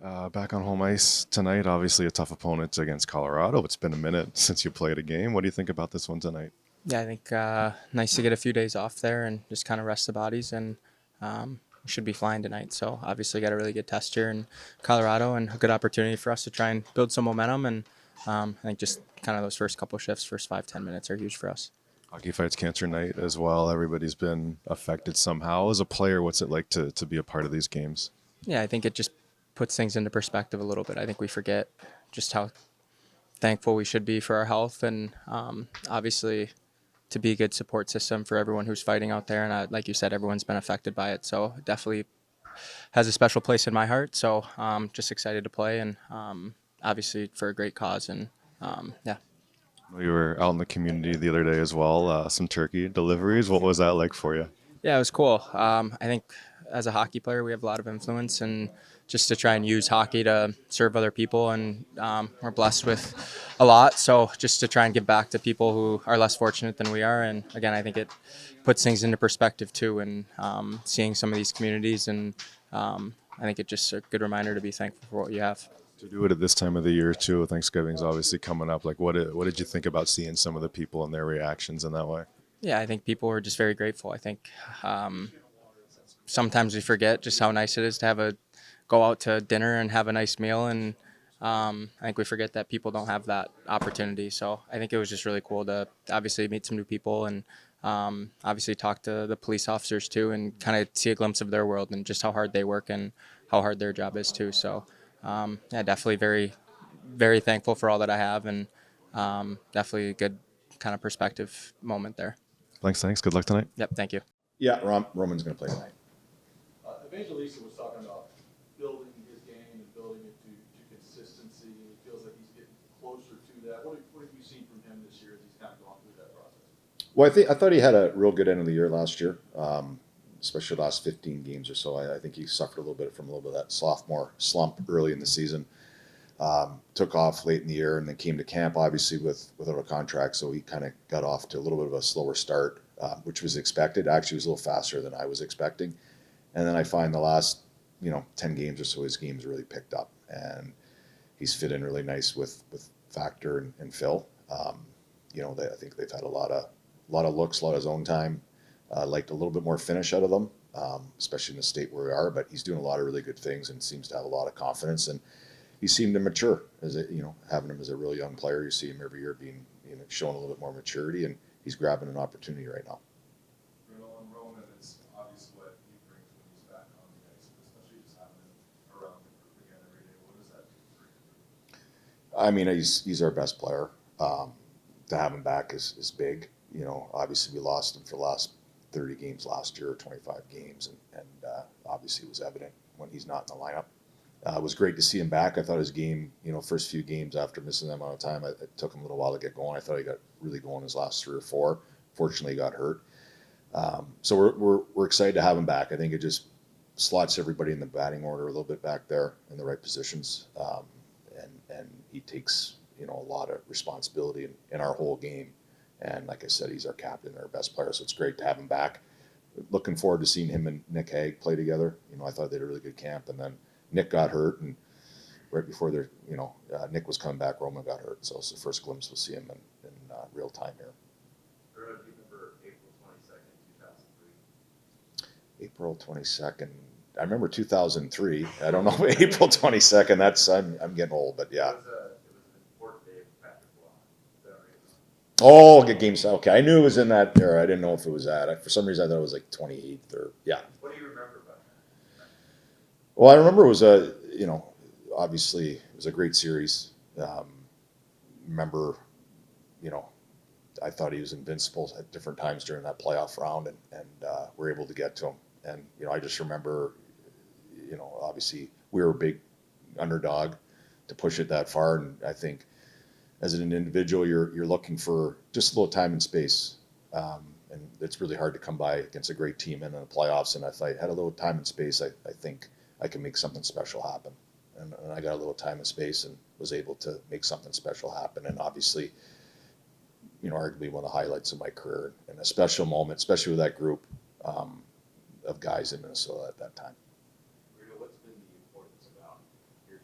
Back on home ice tonight. Obviously, a tough opponent against Colorado. It's been a minute since you played a game. What do you think about this one tonight? Yeah, I think nice to get a few days off there and just kind of rest the bodies, and we should be flying tonight. So obviously got a really good test here in Colorado and a good opportunity for us to try and build some momentum. And I think just kind of those first couple shifts, first 5-10 minutes are huge for us. Hockey Fights Cancer Night as well. Everybody's been affected somehow. As a player, what's it like to be a part of these games? Yeah, I think it just puts things into perspective a little bit. I think we forget just how thankful we should be for our health, and obviously to be a good support system for everyone who's fighting out there. And like you said, everyone's been affected by it. So definitely has a special place in my heart. So just excited to play, and obviously for a great cause. And yeah. We were out in the community the other day as well. Some turkey deliveries. What was that like for you? Yeah, it was cool. I think as a hockey player, we have a lot of influence, and just to try and use hockey to serve other people, and we're blessed with a lot. So just to try and give back to people who are less fortunate than we are, and again, I think it puts things into perspective too, and seeing some of these communities, and I think it's just a good reminder to be thankful for what you have. To do it at this time of the year too. Thanksgiving's obviously coming up. Like, what did you think about seeing some of the people and their reactions in that way? Yeah, I think people were just very grateful. I think um, sometimes we forget just how nice it is to have a go out to dinner and have a nice meal, and I think we forget that people don't have that opportunity. So I think it was just really cool to obviously meet some new people, and obviously talk to the police officers too, and kind of see a glimpse of their world and just how hard they work and how hard their job is too. So yeah, definitely very thankful for all that I have, and definitely a good kind of perspective moment there. Thanks. Good luck tonight. Yep, thank you. Yeah, Roman's going to play tonight. Evangelista was talking about building his game and building it to consistency, and he feels like he's getting closer to that. What have you seen from him this year as he's kind of gone through that process? Well, I thought he had a real good end of the year last year, especially the last 15 games or so. I think he suffered a little bit from a little bit of that sophomore slump early in the season. Took off late in the year and then came to camp, obviously without a contract, so he kind of got off to a little bit of a slower start, which was expected. Actually, it was a little faster than I was expecting. And then I find the last 10 games or so, his game's really picked up, and he's fit in really nice with Factor and Phil. I think they've had a lot of looks, a lot of zone time. Liked a little bit more finish out of them, especially in the state where we are. But he's doing a lot of really good things and seems to have a lot of confidence. And he seemed to mature having him as a really young player. You see him every year being showing a little bit more maturity, and he's grabbing an opportunity right now. Bruno and Roman, it's obvious what he brings when he's back on the ice, especially just having him around the group again every day. What does that do for you? I mean, he's our best player. To have him back is big. Obviously we lost him for the last 30 games last year, or 25 games, and obviously it was evident when he's not in the lineup. It was great to see him back. I thought his game, first few games after missing that amount of time, it took him a little while to get going. I thought he got really going his last three or four. Fortunately, he got hurt. So we're excited to have him back. I think it just slots everybody in the batting order a little bit back there in the right positions, and he takes a lot of responsibility in our whole game. And like I said, he's our captain, our best player. So it's great to have him back. Looking forward to seeing him and Nick Hague play together. I thought they had a really good camp, and then Nick got hurt, and right before Nick was coming back, Roman got hurt. So it's the first glimpse we'll see him in real time here. Bruno, do you remember April 22nd, 2003? April 22nd. I remember 2003. I don't know April 22nd. I'm getting old, but yeah. It was an important day for Patrick Waugh. Is that right? Oh, good game. Okay, I knew it was in that era. I didn't know if it was that. For some reason, I thought it was like 28th or yeah. What do you remember about that? Well, I remember it was obviously it was a great series. Remember, you know, I thought he was invincible at different times during that playoff round, and we're able to get to him. And I just remember, obviously we were a big underdog to push it that far, and I think as an individual, you're looking for just a little time and space, and it's really hard to come by against a great team in the playoffs. And if I had a little time and space, I think I can make something special happen. And I got a little time and space and was able to make something special happen. And obviously, arguably one of the highlights of my career and a special moment, especially with that group of guys in Minnesota at that time. Bruno, what's been the importance about your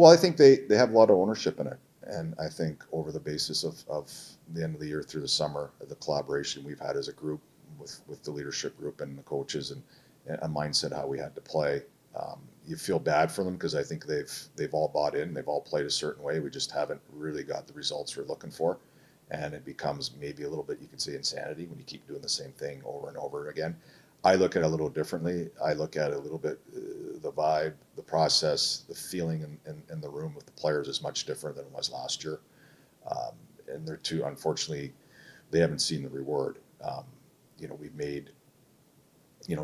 Well, I think they have a lot of ownership in it. And I think over the basis of the end of the year through the summer, the collaboration we've had as a group with the leadership group and the coaches and a mindset how we had to play. You feel bad for them because I think they've all bought in. They've all played a certain way. We just haven't really got the results we're looking for. And it becomes maybe a little bit, you could say, insanity when you keep doing the same thing over and over again. I look at it a little differently. I look at it a little bit, the vibe, the process, the feeling in the room with the players is much different than it was last year. And they're too, unfortunately, they haven't seen the reward. We've made,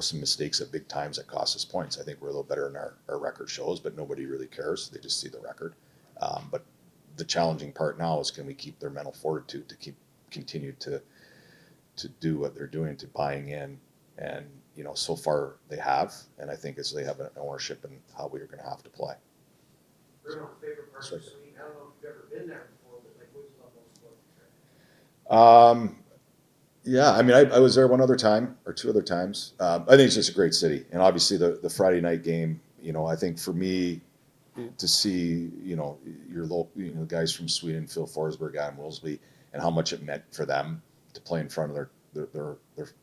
some mistakes at big times that cost us points. I think we're a little better than our record shows, but nobody really cares. They just see the record. But the challenging part now is, can we keep their mental fortitude to continue to do what they're doing, to buying in. And, so far they have, and I think they have an ownership in how we are going to have to play. Bruno, favorite part of the suite? I don't know if you've ever been there before, but like, what do you love most about the trip? Yeah, I mean, I was there one other time or two other times. I think it's just a great city, and obviously the Friday night game. I think for me to see, your local, guys from Sweden, Phil Forsberg, Adam Wilsby, and how much it meant for them to play in front of their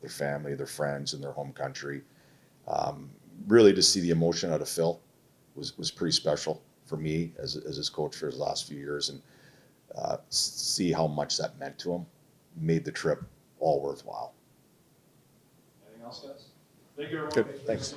family, their friends, in their home country. Really, to see the emotion out of Phil was pretty special for me as his coach for his last few years, and see how much that meant to him made the trip all worthwhile. Anything else, guys? Thank you, everyone. Good, thanks.